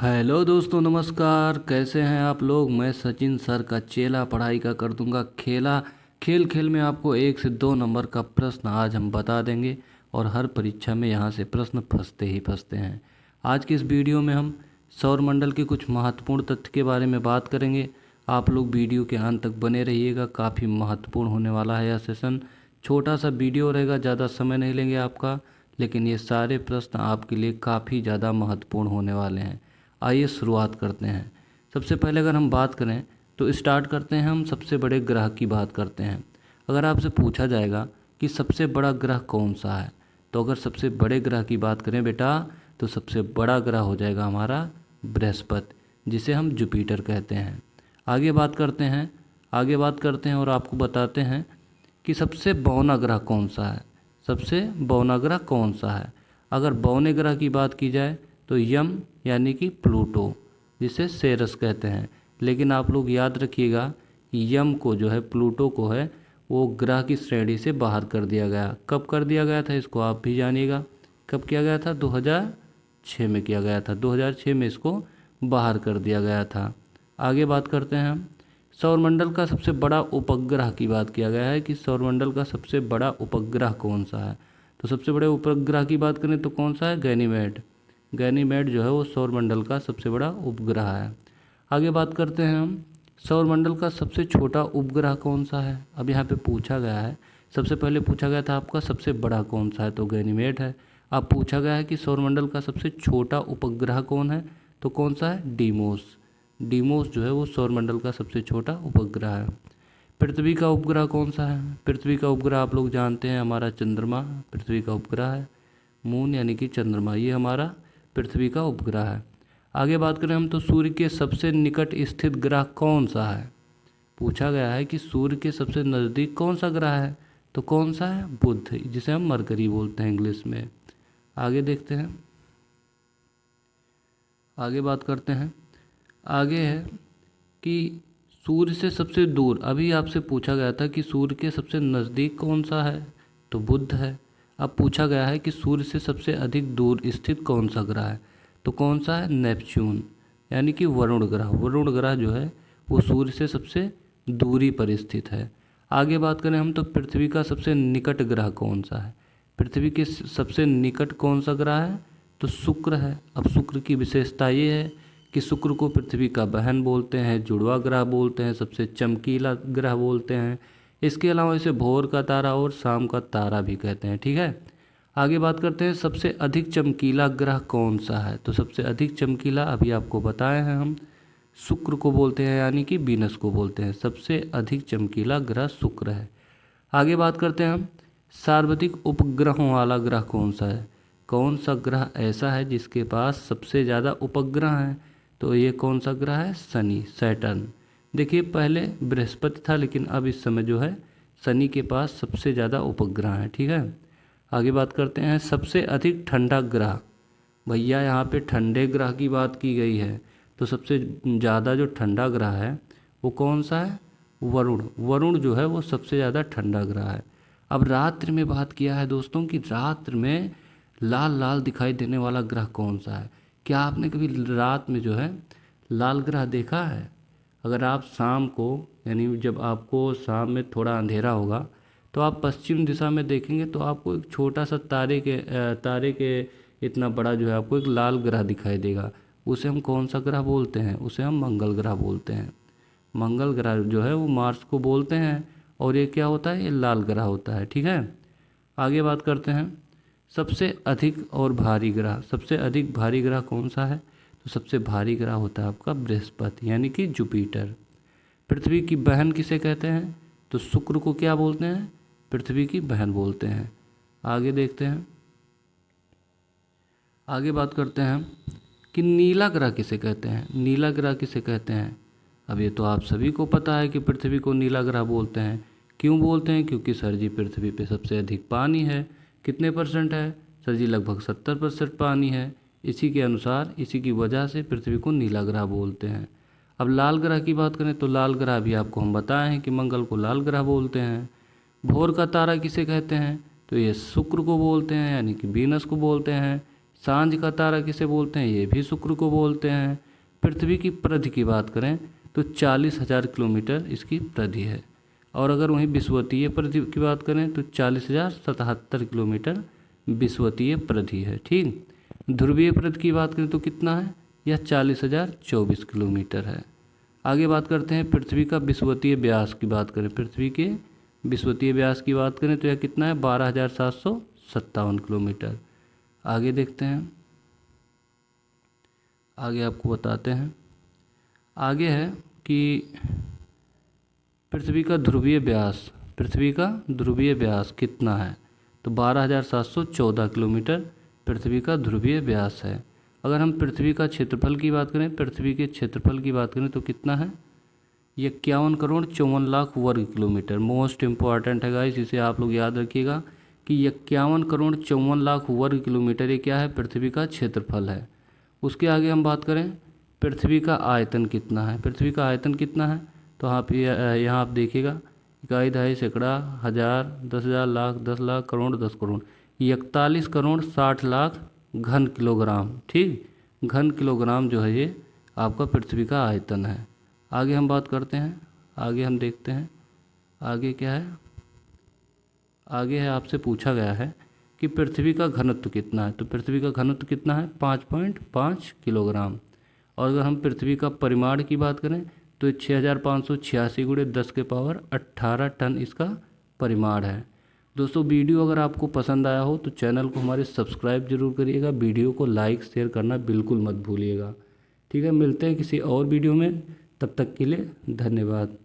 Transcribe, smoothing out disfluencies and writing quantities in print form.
Hello दोस्तों, नमस्कार। कैसे हैं आप लोग। मैं सचिन सर का चेला पढ़ाई का कर दूंगा खेला। खेल खेल में आपको 1 से 2 नंबर का प्रश्न आज हम बता देंगे और हर परीक्षा में यहाँ से प्रश्न फंसते ही फंसते हैं। आज की इस वीडियो में हम सौरमंडल के कुछ महत्वपूर्ण तथ्य के बारे में बात करेंगे। आप लोग वीडियो के अंत तक बने रहिएगा, काफ़ी महत्वपूर्ण होने वाला है यह सेशन। छोटा सा वीडियो रहेगा, ज़्यादा समय नहीं लेंगे आपका, लेकिन ये सारे प्रश्न आपके लिए काफ़ी ज़्यादा महत्वपूर्ण होने वाले हैं। आइए शुरुआत करते हैं। सबसे पहले अगर हम बात करें तो स्टार्ट करते हैं, हम सबसे बड़े ग्रह की बात करते हैं। अगर आपसे पूछा जाएगा कि सबसे बड़ा ग्रह कौन सा है, तो अगर सबसे बड़े ग्रह की बात करें बेटा, तो सबसे बड़ा ग्रह हो जाएगा हमारा बृहस्पति, जिसे हम जुपिटर कहते हैं। आगे बात करते हैं और आपको बताते हैं कि सबसे बौना ग्रह कौन सा है। सबसे बौना ग्रह कौन सा है। अगर बौने ग्रह की बात की जाए तो यम यानी कि प्लूटो, जिसे सेरस कहते हैं। लेकिन आप लोग याद रखिएगा कि यम को जो है, प्लूटो को है, वो ग्रह की श्रेणी से बाहर कर दिया गया। कब कर दिया गया था इसको आप भी जानिएगा। कब किया गया था? 2006 में किया गया था। 2006 में इसको बाहर कर दिया गया था। आगे बात करते हैं हम सौरमंडल का सबसे बड़ा उपग्रह की बात किया गया है कि सौरमंडल का सबसे बड़ा उपग्रह कौन सा है। तो सबसे बड़े उपग्रह की बात करें तो कौन सा है? गैनीमेड। गैनीमेड जो है वो सौरमंडल का सबसे बड़ा उपग्रह है। आगे बात करते हैं हम सौरमंडल का सबसे छोटा उपग्रह कौन सा है। अब यहाँ पे पूछा गया है, सबसे पहले पूछा गया था आपका सबसे बड़ा कौन सा है, तो गैनीमेड है। अब पूछा गया है कि सौरमंडल का सबसे छोटा उपग्रह कौन है, तो कौन सा है? डीमोस। डीमोस जो है वो सौरमंडल का सबसे छोटा उपग्रह है। पृथ्वी का उपग्रह कौन सा है? पृथ्वी का उपग्रह आप लोग जानते हैं, हमारा चंद्रमा पृथ्वी का उपग्रह है। मून यानी कि चंद्रमा, ये हमारा पृथ्वी का उपग्रह है। आगे बात करें हम तो सूर्य के सबसे निकट स्थित ग्रह कौन सा है। पूछा गया है कि सूर्य के सबसे नज़दीक कौन सा ग्रह है, तो कौन सा है? बुध, जिसे हम मरकरी बोलते हैं इंग्लिश में। आगे देखते हैं, आगे बात करते हैं। आगे है कि सूर्य से सबसे दूर, अभी आपसे पूछा गया था कि सूर्य के सबसे नज़दीक कौन सा है, तो बुध है। अब पूछा गया है कि सूर्य से सबसे अधिक दूर स्थित कौन सा ग्रह है, तो कौन सा है? नेपच्यून यानी कि वरुण ग्रह। वरुण ग्रह जो है वो सूर्य से सबसे दूरी पर स्थित है। आगे बात करें हम तो पृथ्वी का सबसे निकट ग्रह कौन सा है। पृथ्वी के सबसे निकट कौन सा ग्रह है, तो शुक्र है। अब शुक्र की विशेषता ये है कि शुक्र को पृथ्वी का बहन बोलते हैं, जुड़वा ग्रह बोलते हैं, सबसे चमकीला ग्रह बोलते हैं। इसके अलावा इसे भोर का तारा और शाम का तारा भी कहते हैं। ठीक है, आगे बात करते हैं सबसे अधिक चमकीला ग्रह कौन सा है। तो सबसे अधिक चमकीला अभी आपको बताए हैं हम, शुक्र को बोलते हैं, यानी कि वीनस को बोलते हैं। सबसे अधिक चमकीला ग्रह शुक्र है। आगे बात करते हैं हम सर्वाधिक उपग्रहों वाला ग्रह कौन सा है। कौन सा ग्रह ऐसा है जिसके पास सबसे ज़्यादा उपग्रह हैं, तो ये कौन सा ग्रह है? शनि, सैटर्न। देखिए पहले बृहस्पति था, लेकिन अब इस समय जो है शनि के पास सबसे ज़्यादा उपग्रह हैं। ठीक है, आगे बात करते हैं सबसे अधिक ठंडा ग्रह। भैया यहाँ पे ठंडे ग्रह की बात की गई है, तो सबसे ज़्यादा जो ठंडा ग्रह है वो कौन सा है? वरुण। वरुण जो है वो सबसे ज़्यादा ठंडा ग्रह है। अब रात्रि में बात किया है दोस्तों कि रात्रि में लाल लाल दिखाई देने वाला ग्रह कौन सा है। क्या आपने कभी रात में जो है लाल ग्रह देखा है? अगर आप शाम को, यानी जब आपको शाम में थोड़ा अंधेरा होगा, तो आप पश्चिम दिशा में देखेंगे तो आपको एक छोटा सा तारे के इतना बड़ा जो है आपको एक लाल ग्रह दिखाई देगा। उसे हम कौन सा ग्रह बोलते हैं? उसे हम मंगल ग्रह बोलते हैं। मंगल ग्रह जो है वो मार्स को बोलते हैं, और ये क्या होता है? ये लाल ग्रह होता है। ठीक है, आगे बात करते हैं सबसे अधिक और भारी ग्रह। सबसे अधिक भारी ग्रह कौन सा है, तो सबसे भारी ग्रह होता है आपका बृहस्पति, यानी कि जुपिटर। पृथ्वी की बहन किसे कहते हैं, तो शुक्र को क्या बोलते हैं? पृथ्वी की बहन बोलते हैं। आगे देखते हैं, आगे बात करते हैं कि नीला ग्रह किसे कहते हैं। नीला ग्रह किसे कहते हैं? अब ये तो आप सभी को पता है कि पृथ्वी को नीला ग्रह बोलते हैं। क्यों बोलते हैं? क्योंकि सर जी पृथ्वी पे सबसे अधिक पानी है। कितने परसेंट है सर जी? लगभग 70% पानी है। इसी के अनुसार, इसी की वजह से पृथ्वी को नीला ग्रह बोलते हैं। अब लाल ग्रह की बात करें तो लाल ग्रह भी आपको हम बताए हैं कि मंगल को लाल ग्रह बोलते हैं। भोर का तारा किसे कहते हैं, तो ये शुक्र को बोलते हैं, यानी कि वीनस को बोलते हैं। सांझ का तारा किसे बोलते हैं, ये भी शुक्र को बोलते हैं। पृथ्वी की परिधि की बात करें तो 40,000 किलोमीटर इसकी परिधि है। और अगर वहीं विषुवतीय परिधि की बात करें तो 40,077 किलोमीटर विषुवतीय परिधि है। ठीक, ध्रुवीय परिधि की बात करें तो कितना है, यह 40,024 किलोमीटर है। आगे बात करते हैं पृथ्वी का विषुवतीय व्यास की बात करें, पृथ्वी के विषुवतीय व्यास की बात करें तो यह कितना है, 12,757 किलोमीटर। आगे देखते हैं, आगे आपको बताते हैं। आगे है कि पृथ्वी का ध्रुवीय व्यास, पृथ्वी का ध्रुवीय व्यास कितना है, तो 12,714 किलोमीटर पृथ्वी का ध्रुवीय व्यास है। अगर हम पृथ्वी का क्षेत्रफल की बात करें, पृथ्वी के क्षेत्रफल की बात करें तो कितना है, ये 51,54,00,000 वर्ग किलोमीटर। मोस्ट इम्पॉर्टेंट है गाइस, इसे आप लोग याद रखिएगा कि 51,54,00,000 वर्ग किलोमीटर ये क्या है, पृथ्वी का क्षेत्रफल है। उसके आगे हम बात करें पृथ्वी का आयतन कितना है, पृथ्वी का आयतन कितना है, तो यहाँ आप देखिएगा, इकाई, दहाई, सैकड़ा, हज़ार, 10,000, लाख, 10 लाख, करोड़, 10 करोड़, 41,60,00,000 घन किलोग्राम। ठीक, घन किलोग्राम जो है ये आपका पृथ्वी का आयतन है। आगे हम बात करते हैं, आगे हम देखते हैं आगे क्या है। आगे है, आपसे पूछा गया है कि पृथ्वी का घनत्व कितना है, तो पृथ्वी का घनत्व कितना है, 5.5 किलोग्राम। और अगर हम पृथ्वी का परिमाण की बात करें तो 6,586 गुणे 10 के पावर 18 टन इसका परिमाण है। दोस्तों वीडियो अगर आपको पसंद आया हो तो चैनल को हमारे सब्सक्राइब जरूर करिएगा, वीडियो को लाइक शेयर करना बिल्कुल मत भूलिएगा। ठीक है, मिलते हैं किसी और वीडियो में, तब तक के लिए धन्यवाद।